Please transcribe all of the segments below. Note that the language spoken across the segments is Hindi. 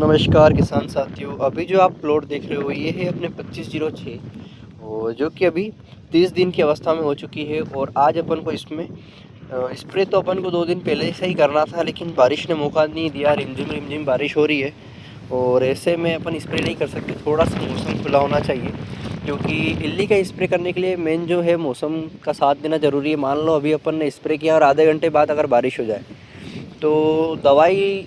नमस्कार किसान साथियों। अभी जो आप प्लॉट देख रहे हो ये है अपने 2506 और जो कि अभी 30 दिन की अवस्था में हो चुकी है। और आज अपन को इसमें स्प्रे तो अपन को 2 दिन पहले से ही करना था, लेकिन बारिश ने मौका नहीं दिया। रिमझिम रिमझिम बारिश हो रही है और ऐसे में अपन स्प्रे नहीं कर सकते। थोड़ा सा मौसम खुला होना चाहिए, क्योंकि इल्ली का स्प्रे करने के लिए मेन जो है मौसम का साथ देना ज़रूरी है। मान लो अभी अपन ने स्प्रे किया और आधे घंटे बाद अगर बारिश हो जाए तो दवाई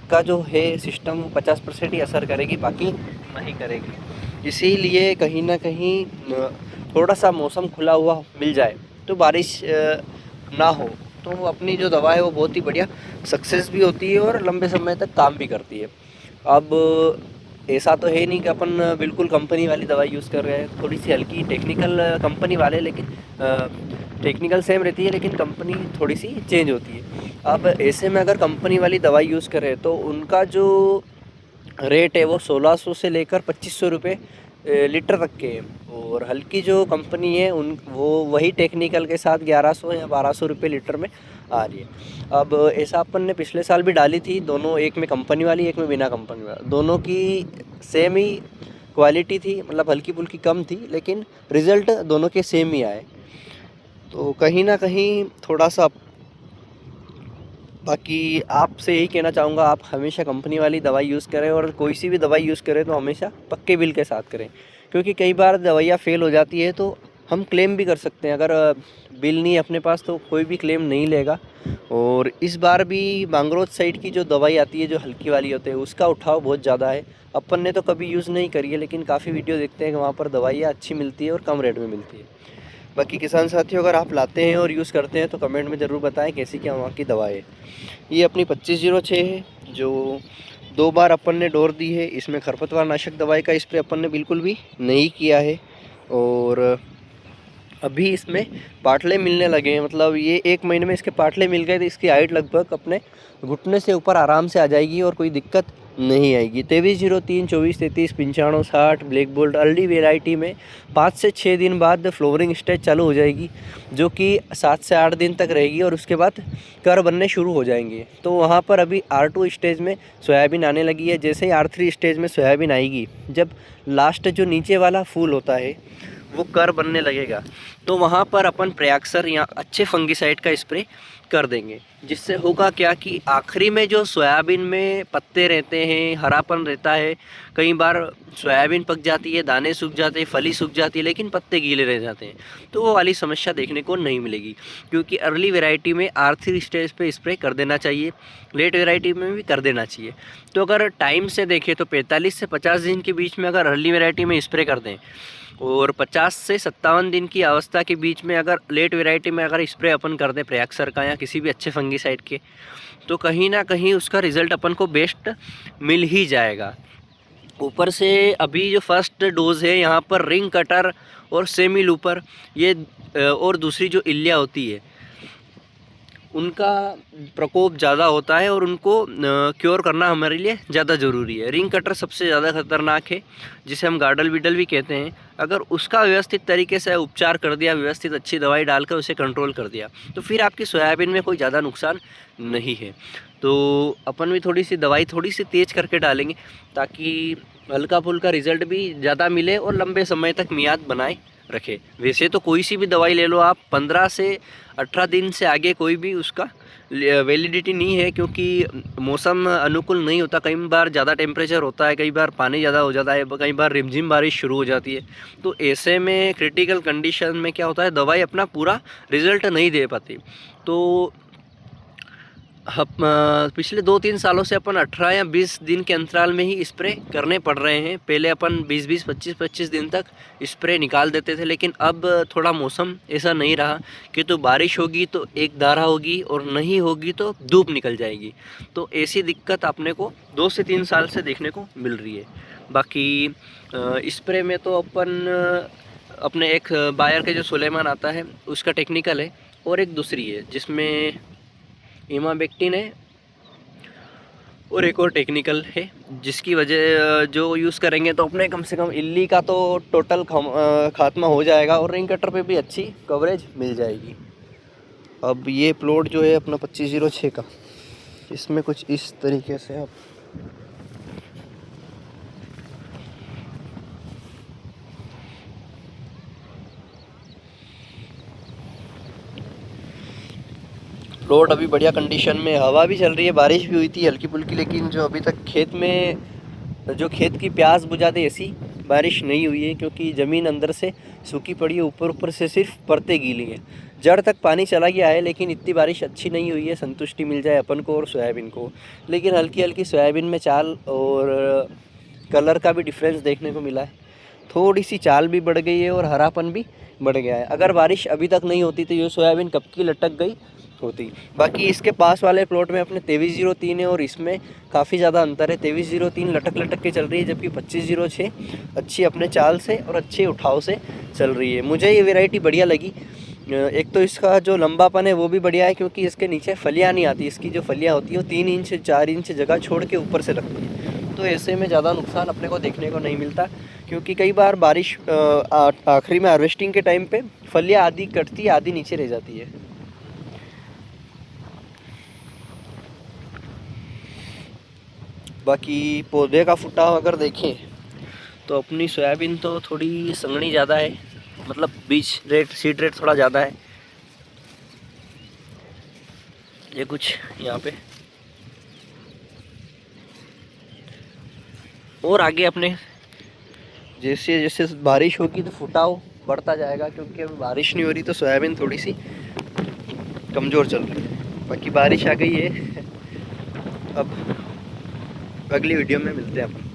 का जो है सिस्टम 50% ही असर करेगी, बाकी नहीं करेगी। इसीलिए कहीं ना कहीं थोड़ा सा मौसम खुला हुआ मिल जाए तो बारिश ना हो तो अपनी जो दवा है वो बहुत ही बढ़िया सक्सेस भी होती है और लंबे समय तक काम भी करती है। अब ऐसा तो है नहीं कि अपन बिल्कुल कंपनी वाली दवाई यूज़ कर रहे हैं। थोड़ी सी हल्की टेक्निकल कंपनी वाले, लेकिन टेक्निकल सेम रहती है लेकिन कंपनी थोड़ी सी चेंज होती है। अब ऐसे में अगर कंपनी वाली दवाई यूज़ करें तो उनका जो रेट है वो 1600 से लेकर 2500 रुपये लीटर तक के है। और हल्की जो कंपनी है उन वो वही टेक्निकल के साथ 1100 या 1200 रुपये लीटर में आ रही है। अब ऐसा अपन ने पिछले साल भी डाली थी, दोनों, एक में कंपनी वाली एक में बिना कंपनी वाला, दोनों की सेम ही क्वालिटी थी, मतलब हल्की फुल्की कम थी, लेकिन रिज़ल्ट दोनों के सेम ही आए। तो कहीं ना कहीं थोड़ा सा, बाकी आपसे यही कहना चाहूँगा, आप हमेशा कंपनी वाली दवाई यूज़ करें और कोई सी भी दवाई यूज़ करें तो हमेशा पक्के बिल के साथ करें, क्योंकि कई बार दवाइयाँ फ़ेल हो जाती है तो हम क्लेम भी कर सकते हैं। अगर बिल नहीं है अपने पास तो कोई भी क्लेम नहीं लेगा। और इस बार भी मांगरोज साइड की जो दवाई आती है जो हल्की वाली होती है उसका उठाव बहुत ज़्यादा है। अपन ने तो कभी यूज़ नहीं करी है, लेकिन काफ़ी वीडियो देखते हैं कि वहाँ पर दवाइयाँ अच्छी मिलती है और कम रेट में मिलती है। बाकी किसान साथियों, अगर आप लाते हैं और यूज़ करते हैं तो कमेंट में ज़रूर बताएं कैसी क्या वहाँ की दवा है। ये अपनी 2506 है जो 2 बार अपन ने डोर दी है। इसमें खरपतवार नाशक दवाई का स्प्रे अपन ने बिल्कुल भी नहीं किया है। और अभी इसमें पाटले मिलने लगे हैं, मतलब ये 1 महीने में इसके पाटले मिल गए तो इसकी हाइट लगभग अपने घुटने से ऊपर आराम से आ जाएगी और कोई दिक्कत नहीं आएगी। 2303 24 33 95 60 ब्लैक बोल्ट अर्ली वेराइटी में 5 से 6 दिन बाद फ्लोवरिंग स्टेज चालू हो जाएगी, जो कि 7 से 8 दिन तक रहेगी और उसके बाद कर बनने शुरू हो जाएंगे। तो वहाँ पर अभी R2 स्टेज में सोयाबीन आने लगी है। जैसे ही R3 स्टेज में सोयाबीन आएगी, जब लास्ट जो नीचे वाला फूल होता है वो कर बनने लगेगा, तो वहाँ पर अपन प्रयाक्सर या अच्छे फंगिसाइड का स्प्रे कर देंगे। जिससे होगा क्या कि आखिरी में जो सोयाबीन में पत्ते रहते हैं, हरापन रहता है, कई बार सोयाबीन पक जाती है, दाने सूख जाते हैं, फली सूख जाती है, लेकिन पत्ते गीले रह जाते हैं, तो वो वाली समस्या देखने को नहीं मिलेगी। क्योंकि अर्ली वैरायटी में R3 स्टेज पे स्प्रे कर देना चाहिए, लेट वैरायटी में भी कर देना चाहिए। तो अगर टाइम से देखें तो 45 से 50 दिन के बीच में अगर अर्ली वैरायटी में स्प्रे कर दें और 50 से 57 दिन की अवस्था के बीच में अगर लेट वैरायटी में अगर स्प्रे अपन कर दें प्रयाक्सर का या किसी भी अच्छे फंगीसाइड के, तो कहीं ना कहीं उसका रिज़ल्ट अपन को बेस्ट मिल ही जाएगा। ऊपर से अभी जो फर्स्ट डोज़ है यहाँ पर रिंग कटर और सेमी लूपर, ये और दूसरी जो इल्लियाँ होती है उनका प्रकोप ज़्यादा होता है और उनको क्योर करना हमारे लिए ज़्यादा ज़रूरी है। रिंग कटर सबसे ज़्यादा खतरनाक है, जिसे हम गार्डल विडल भी कहते हैं। अगर उसका व्यवस्थित तरीके से उपचार कर दिया, व्यवस्थित अच्छी दवाई डालकर उसे कंट्रोल कर दिया, तो फिर आपकी सोयाबीन में कोई ज़्यादा नुकसान नहीं है। तो अपन भी थोड़ी सी दवाई थोड़ी सी तेज़ करके डालेंगे ताकि हल्का फुल्का रिज़ल्ट भी ज़्यादा मिले और लंबे समय तक मियाद बनाए रखे। वैसे तो कोई सी भी दवाई ले लो आप, 15 से 18 दिन से आगे कोई भी उसका वैलिडिटी नहीं है, क्योंकि मौसम अनुकूल नहीं होता। कई बार ज़्यादा टेम्परेचर होता है, कई बार पानी ज़्यादा हो जाता है, कई बार रिमझिम बारिश शुरू हो जाती है। तो ऐसे में क्रिटिकल कंडीशन में क्या होता है, दवाई अपना पूरा रिज़ल्ट नहीं दे पाती। तो पिछले 2-3 सालों से अपन 18 या 20 दिन के अंतराल में ही स्प्रे करने पड़ रहे हैं। पहले अपन 20-20 25-25 दिन तक स्प्रे निकाल देते थे, लेकिन अब थोड़ा मौसम ऐसा नहीं रहा कि तो बारिश होगी तो एक धारा होगी और नहीं होगी तो धूप निकल जाएगी। तो ऐसी दिक्कत अपने को 2 से 3 साल से देखने को मिल रही है। बाकी स्प्रे में तो अपन अपने एक बायर के जो सुलेमान आता है उसका टेक्निकल है, और एक दूसरी है जिसमें इमामेक्टिन है, और एक और टेक्निकल है, जिसकी वजह जो यूज़ करेंगे तो अपने कम से कम इल्ली का तो टोटल खात्मा हो जाएगा और रिंग कटर पे भी अच्छी कवरेज मिल जाएगी। अब ये प्लॉट जो है अपना 2506 का, इसमें कुछ इस तरीके से आप प्लॉट अभी बढ़िया कंडीशन में, हवा भी चल रही है, बारिश भी हुई थी हल्की फुल्की, लेकिन जो अभी तक खेत में जो खेत की प्यास बुझा दे ऐसी बारिश नहीं हुई है, क्योंकि ज़मीन अंदर से सूखी पड़ी है, ऊपर ऊपर से सिर्फ परतें गीली हैं। जड़ तक पानी चला गया है, लेकिन इतनी बारिश अच्छी नहीं हुई है, संतुष्टि मिल जाए अपन को और सोयाबीन को। लेकिन हल्की हल्की सोयाबीन में चाल और कलर का भी डिफरेंस देखने को मिला है, थोड़ी सी चाल भी बढ़ गई है और हरापन भी बढ़ गया है। अगर बारिश अभी तक नहीं होती तो ये सोयाबीन कब की लटक गई होती। बाकी इसके पास वाले प्लॉट में अपने 2303 है और इसमें काफ़ी ज़्यादा अंतर है। 2303 लटक लटक के चल रही है, जबकि 2506 अच्छी अपने चाल से और अच्छे उठाव से चल रही है। मुझे ये वैरायटी बढ़िया लगी। एक तो इसका जो लंबापन है वो भी बढ़िया है, क्योंकि इसके नीचे फलियाँ नहीं आती। इसकी जो फलियाँ होती है वो 3 इंच 4 इंच जगह छोड़ के ऊपर से लगती है, तो ऐसे में ज़्यादा नुकसान अपने को देखने को नहीं मिलता। क्योंकि कई बार बारिश आखिरी में हार्वेस्टिंग के टाइम पे फलियाँ आधी कटती है, आधी नीचे रह जाती है। बाकी पौधे का फुटाव अगर देखें तो अपनी सोयाबीन तो थोड़ी संघनी ज़्यादा है, मतलब बीज रेट सीड रेट थोड़ा ज़्यादा है। ये कुछ यहाँ पे और आगे अपने जैसे जैसे बारिश होगी तो फुटाव बढ़ता जाएगा, क्योंकि अभी बारिश नहीं हो रही तो सोयाबीन थोड़ी सी कमज़ोर चल रही है। बाकी बारिश आ गई है, अब अगली वीडियो में मिलते हैं अपन।